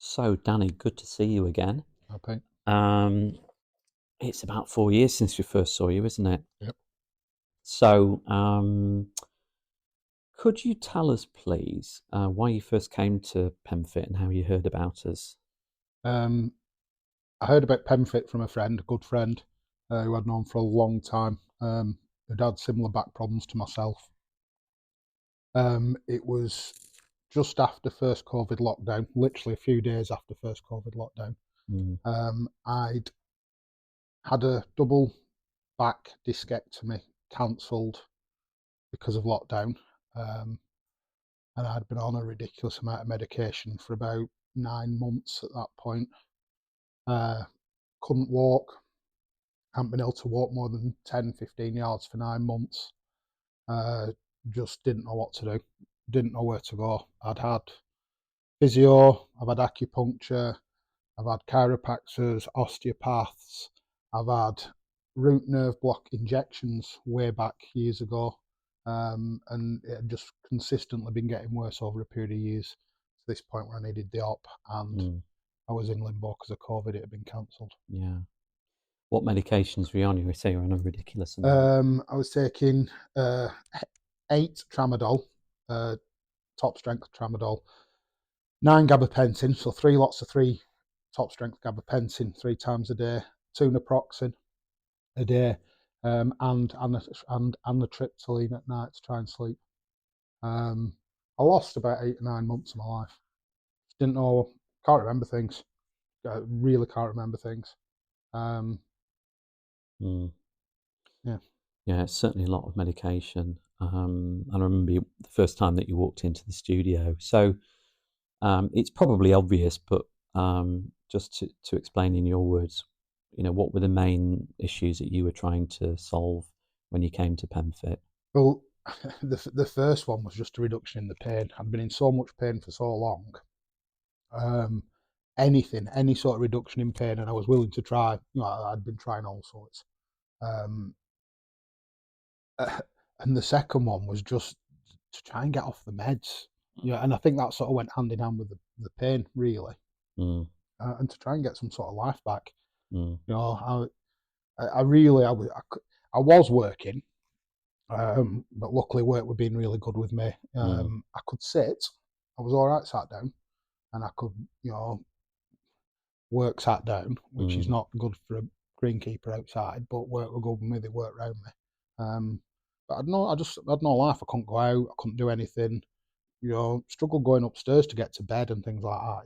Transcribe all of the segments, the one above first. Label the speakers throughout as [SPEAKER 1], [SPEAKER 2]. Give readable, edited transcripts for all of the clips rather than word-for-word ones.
[SPEAKER 1] So, Danny, good to see you again.
[SPEAKER 2] Okay.
[SPEAKER 1] Um, it's about 4 years since we first saw you, isn't it?
[SPEAKER 2] Yep.
[SPEAKER 1] So, could you tell us, please, why you first came to PEMFiT and how you heard about us?
[SPEAKER 2] Um, I heard about PEMFiT from a friend, a good friend, who I'd known for a long time, who'd had similar back problems to myself. It was just after first COVID lockdown, literally a few days after first COVID lockdown.
[SPEAKER 1] Mm,
[SPEAKER 2] I'd had a double back discectomy cancelled because of lockdown, um, and I'd been on a ridiculous amount of medication for about 9 months at that point. Uh, couldn't walk, hadn't been able to walk more than 10, 15 yards for 9 months. Uh, just didn't know what to do, didn't know where to go. I'd had physio, I've had acupuncture, I've had chiropractors, osteopaths, I've had root nerve block injections way back years ago, and it had just consistently been getting worse over a period of years to this point where I needed the op, and
[SPEAKER 1] mm,
[SPEAKER 2] I was in limbo because of COVID. It had been cancelled.
[SPEAKER 1] yeah. What medications were you on? You say you're on a ridiculous amount.
[SPEAKER 2] I was taking uh, 8 tramadol, uh, top strength tramadol, 9 gabapentin, so 3 lots of top strength gabapentin 3 times a day, 2 naproxen a day, and amitriptyline at night to try and sleep. Um, I lost about 8 or 9 months of my life. Didn't know, can't remember things. Really can't remember things. Um,
[SPEAKER 1] Mm.
[SPEAKER 2] yeah.
[SPEAKER 1] Yeah, it's certainly a lot of medication. And I remember the first time that you walked into the studio. So, it's probably obvious, but just to explain in your words, what were the main issues that you were trying to solve when you came to PEMFiT?
[SPEAKER 2] Well, the first one was just a reduction in the pain. I'd been in so much pain for so long. Um, any sort of reduction in pain, and I was willing to try. I'd been trying all sorts. Um, and the second one was just to try and get off the meds. Yeah, and I think that sort of went hand in hand with the pain, really,
[SPEAKER 1] Mm,
[SPEAKER 2] and to try and get some sort of life back.
[SPEAKER 1] mm,
[SPEAKER 2] You know, I really, I was working, but luckily work were being really good with me.
[SPEAKER 1] mm,
[SPEAKER 2] I could sit, I was all right sat down, and I could, work sat down, which is
[SPEAKER 1] mm.
[SPEAKER 2] not good for a greenkeeper outside, but work were good with me. They worked around me. Um, but I just had no life. I couldn't go out. I couldn't do anything. Struggled going upstairs to get to bed and things like that.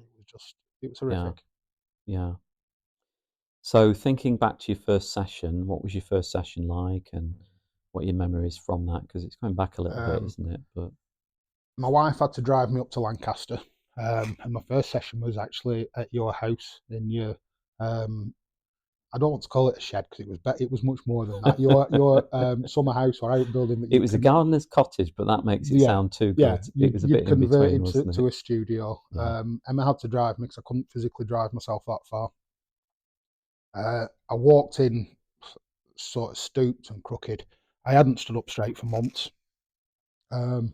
[SPEAKER 2] It was
[SPEAKER 1] Yeah,
[SPEAKER 2] horrific.
[SPEAKER 1] yeah. So thinking back to your first session, what was your first session like, and what are your memories from that? Because it's going back a little bit,
[SPEAKER 2] Um,
[SPEAKER 1] isn't it? But
[SPEAKER 2] my wife had to drive me up to Lancaster, and my first session was actually at your house in your. Um, I don't want to call it a shed because it was much more than that. Your summer house or outbuilding that
[SPEAKER 1] it
[SPEAKER 2] you'd
[SPEAKER 1] was a gardener's cottage, but that makes it
[SPEAKER 2] yeah,
[SPEAKER 1] sound too
[SPEAKER 2] yeah,
[SPEAKER 1] good. It was a
[SPEAKER 2] you'd
[SPEAKER 1] bit in between,
[SPEAKER 2] converted to,
[SPEAKER 1] wasn't it?
[SPEAKER 2] to a studio.
[SPEAKER 1] Yeah.
[SPEAKER 2] Emma had to drive me because I couldn't physically drive myself that far. I walked in sort of stooped and crooked. I hadn't stood up straight for months. Um,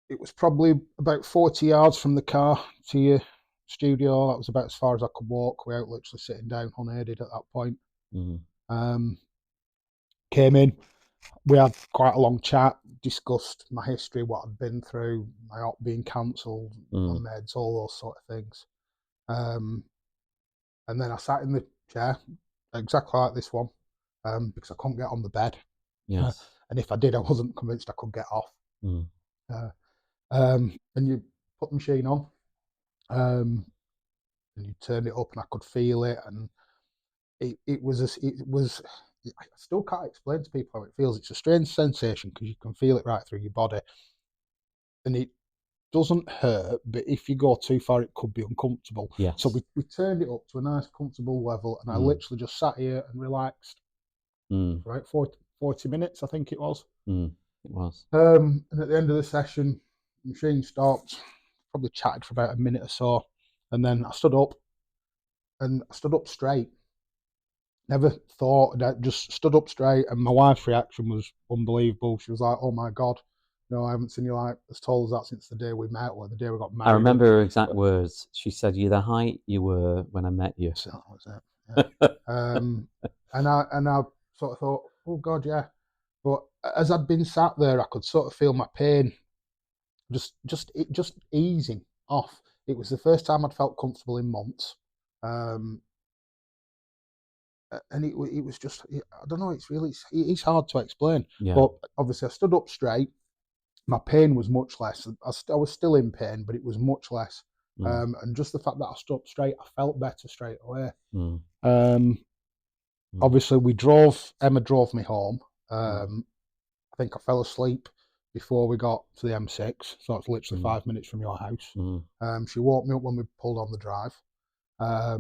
[SPEAKER 2] it was probably about 40 yards from the car to your studio. That was about as far as I could walk without literally sitting down unaided at that point.
[SPEAKER 1] Mm,
[SPEAKER 2] Um, came in, we had quite a long chat, discussed my history, what I'd been through, my op being cancelled, my
[SPEAKER 1] mm,
[SPEAKER 2] meds, all those sort of things. Um, and then I sat in the chair, exactly like this one, because I couldn't get on the bed.
[SPEAKER 1] yes.
[SPEAKER 2] And if I did, I wasn't convinced I could get off.
[SPEAKER 1] Mm,
[SPEAKER 2] Uh, and you put the machine on, um, and you turned it up, and I could feel it, and it was it was. I still can't explain to people how it feels. It's a strange sensation because you can feel it right through your body, and it doesn't hurt, but if you go too far, it could be uncomfortable. So
[SPEAKER 1] yes.
[SPEAKER 2] we turned it up to a nice, comfortable level, and I
[SPEAKER 1] Mm,
[SPEAKER 2] literally just sat here and relaxed
[SPEAKER 1] mm,
[SPEAKER 2] for about 40 minutes, I think it was.
[SPEAKER 1] mm, it was.
[SPEAKER 2] And at the end of the session, the machine stopped, probably chatted for about a minute or so, and then I stood up, and I stood up straight. Never thought that, just stood up straight, and my wife's reaction was unbelievable. She was like, "Oh my God, No, I haven't seen you like as tall as that since the day we met, or the day we got
[SPEAKER 1] I
[SPEAKER 2] married.
[SPEAKER 1] remember her exact words. She said, "You're the height you were when I met you."
[SPEAKER 2] So that was it. Yeah. And I sort of thought, oh God, yeah. But as I'd been sat there, I could sort of feel my pain just easing off. It was the first time I'd felt comfortable in months. Um, and it was just, I don't know, it's hard to explain.
[SPEAKER 1] Yeah.
[SPEAKER 2] But obviously, I stood up straight. My pain was much less. I was still in pain, but it was much less.
[SPEAKER 1] Mm,
[SPEAKER 2] And just the fact that I stood up straight, I felt better straight away.
[SPEAKER 1] mm,
[SPEAKER 2] Um,
[SPEAKER 1] mm,
[SPEAKER 2] Obviously, Emma drove me home.
[SPEAKER 1] mm,
[SPEAKER 2] I think I fell asleep before we got to the M6, so it's literally
[SPEAKER 1] mm,
[SPEAKER 2] 5 minutes from your house.
[SPEAKER 1] mm,
[SPEAKER 2] She woke me up when we pulled on the drive. I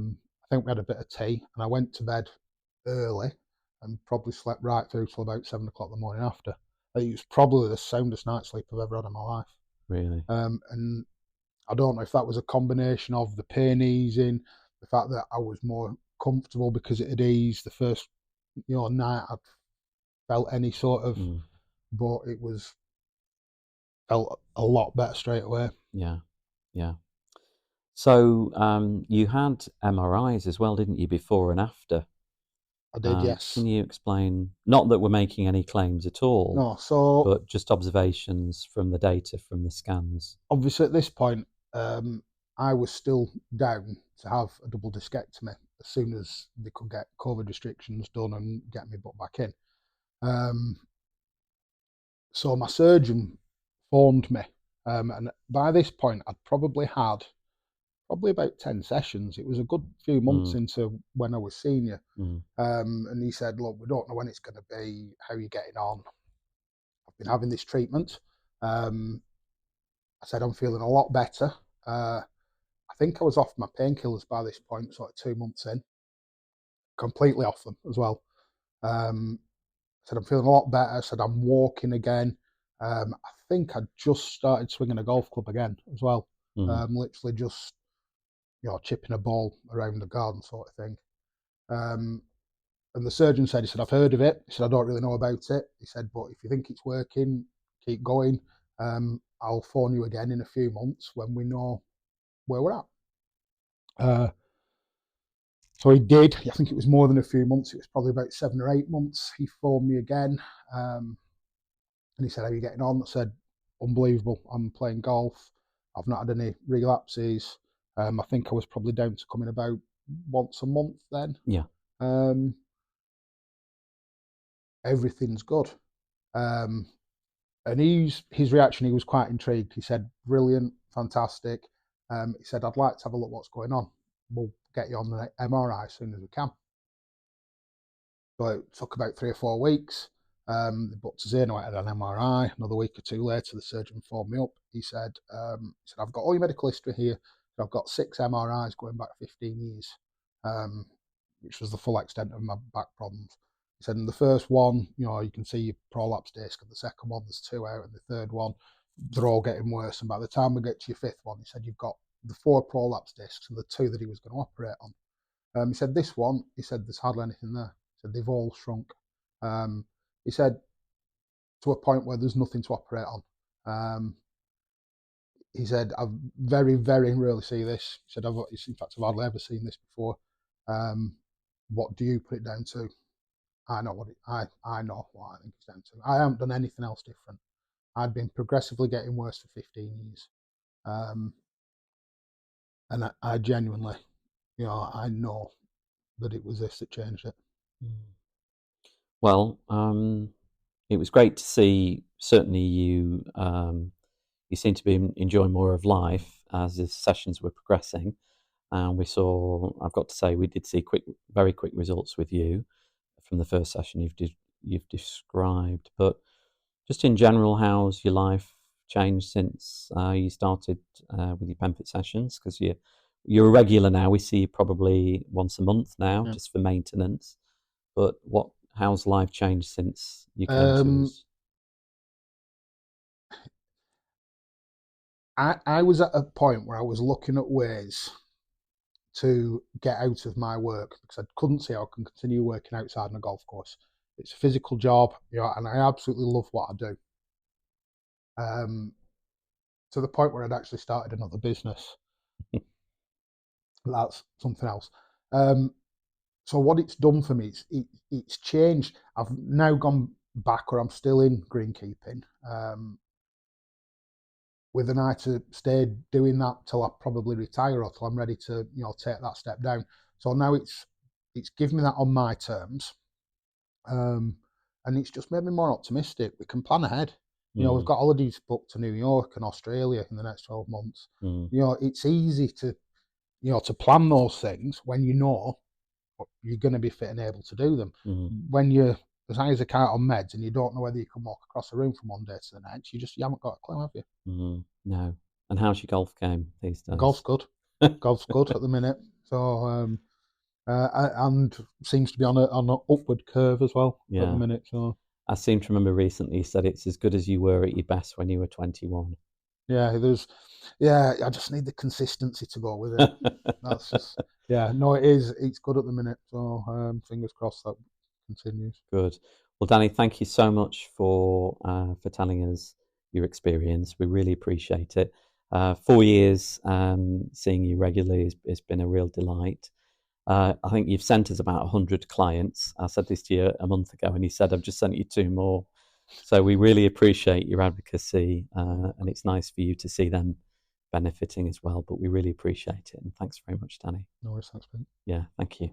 [SPEAKER 2] think we had a bit of tea, and I went to bed early and probably slept right through till about 7 o'clock the morning after. It was probably the soundest night's sleep I've ever had in my life.
[SPEAKER 1] really.
[SPEAKER 2] And I don't know if that was a combination of the pain easing, the fact that I was more comfortable because it had eased the first night I'd felt any sort of,
[SPEAKER 1] Mm,
[SPEAKER 2] but it was felt a lot better straight away.
[SPEAKER 1] yeah. Yeah. So you had MRIs as well, didn't you, before and after?
[SPEAKER 2] I did,
[SPEAKER 1] Can
[SPEAKER 2] yes.
[SPEAKER 1] you explain? Not that we're making any claims at all,
[SPEAKER 2] No, so
[SPEAKER 1] but just observations from the data from the scans.
[SPEAKER 2] obviously at this point, I was still down to have a double discectomy as soon as they could get COVID restrictions done and get me put back in. Um, so my surgeon phoned me, and by this point I'd probably had about 10 sessions. It was a good few months
[SPEAKER 1] Mm,
[SPEAKER 2] into when I was senior.
[SPEAKER 1] mm,
[SPEAKER 2] And he said, look, we don't know when it's going to be, how are you getting on? I've been having this treatment. Um, I said, I'm feeling a lot better. I think I was off my painkillers by this point, sort of 2 months in, completely off them as well. Um, I said, I'm feeling a lot better. I said, I'm walking again. I think I just started swinging a golf club again as well.
[SPEAKER 1] mm,
[SPEAKER 2] Literally just, chipping a ball around the garden sort of thing. Um, and the surgeon said, he said, I've heard of it. He said, I don't really know about it. He said, but if you think it's working, keep going. I'll phone you again in a few months when we know where we're at. Uh, so he did. I think it was more than a few months. It was probably about 7 or 8 months. He phoned me again, and he said, "How are you getting on?" I said, "Unbelievable. I'm playing golf. I've not had any relapses. I think I was probably down to coming about once a month then.
[SPEAKER 1] yeah.
[SPEAKER 2] Um, Everything's good." Um, and his reaction, he was quite intrigued. He said, "Brilliant, fantastic." He said, "I'd like to have a look what's going on. We'll get you on the MRI as soon as we can." So it took about 3 or 4 weeks. They booked us in. I had an MRI. Another week or two later, the surgeon phoned me up. He said, I've got all your medical history here. I've got 6 MRIs going back 15 years, um, which was the full extent of my back problems. He said, in the first one, you can see your prolapse disc, and the second one, there's 2 out, and the third one, they're all getting worse. And by the time we get to your fifth one, he said, you've got the 4 prolapse discs and the 2 that he was going to operate on. He said, this one, he said, there's hardly anything there. He said, they've all shrunk. Um, he said, to a point where there's nothing to operate on. Um, he said, I've very, very rarely see this. He said, in fact, I've hardly ever seen this before. Um, what do you put it down to? I know I know what I think it's down to. I haven't done anything else different. I'd been progressively getting worse for 15 years. Um, and I genuinely, I know that it was this that changed it.
[SPEAKER 1] Mm. Well, it was great to see. Certainly, you seem to be enjoying more of life as the sessions were progressing, and we saw. I've got to say, we did see very quick results with you from the first session you've described. But just in general, how's your life changed since you started with your PEMFiT sessions? Because you're a regular now. We see you probably once a month now,
[SPEAKER 2] Yeah.
[SPEAKER 1] just for maintenance. But how's life changed since you came to
[SPEAKER 2] Um,
[SPEAKER 1] us?
[SPEAKER 2] I was at a point where I was looking at ways to get out of my work because I couldn't see how I can continue working outside on a golf course. It's a physical job, and I absolutely love what I do. to the point where I'd actually started another business. That's something else. Um, so what it's done for me is it's changed. I've now gone back, or I'm still in greenkeeping, with an eye to stay doing that till I probably retire or till I'm ready to take that step down. So now it's given me that on my terms, and it's just made me more optimistic. We can plan ahead. We've got holidays booked to New York and Australia in the next 12 months. It's easy to to plan those things when you're going to be fit and able to do them. When you're as high as a kite on meds and you don't know whether you can walk across the room from one day to the next, you haven't got a clue, have you?
[SPEAKER 1] No. And how's your golf game these
[SPEAKER 2] Golf's
[SPEAKER 1] days?
[SPEAKER 2] good. Golf's good at the minute. So and seems to be on an upward curve as well at the
[SPEAKER 1] Yeah.
[SPEAKER 2] minute. So
[SPEAKER 1] I seem to remember recently you said it's as good as you were at your best when you were 21.
[SPEAKER 2] I just need the consistency to go with it. That's just no, it is. It's good at the minute. So fingers crossed that continues.
[SPEAKER 1] Good. Well, Danny, thank you so much for telling us your experience. We really appreciate it. 4 years seeing you regularly has been a real delight. I think you've sent us about 100 clients. I said this to you a month ago, and you said I've just sent you 2 more. So we really appreciate your advocacy, and it's nice for you to see them benefiting as well. But we really appreciate it, and thanks very much, Danny.
[SPEAKER 2] No worries, thanks, mate.
[SPEAKER 1] Yeah, thank you.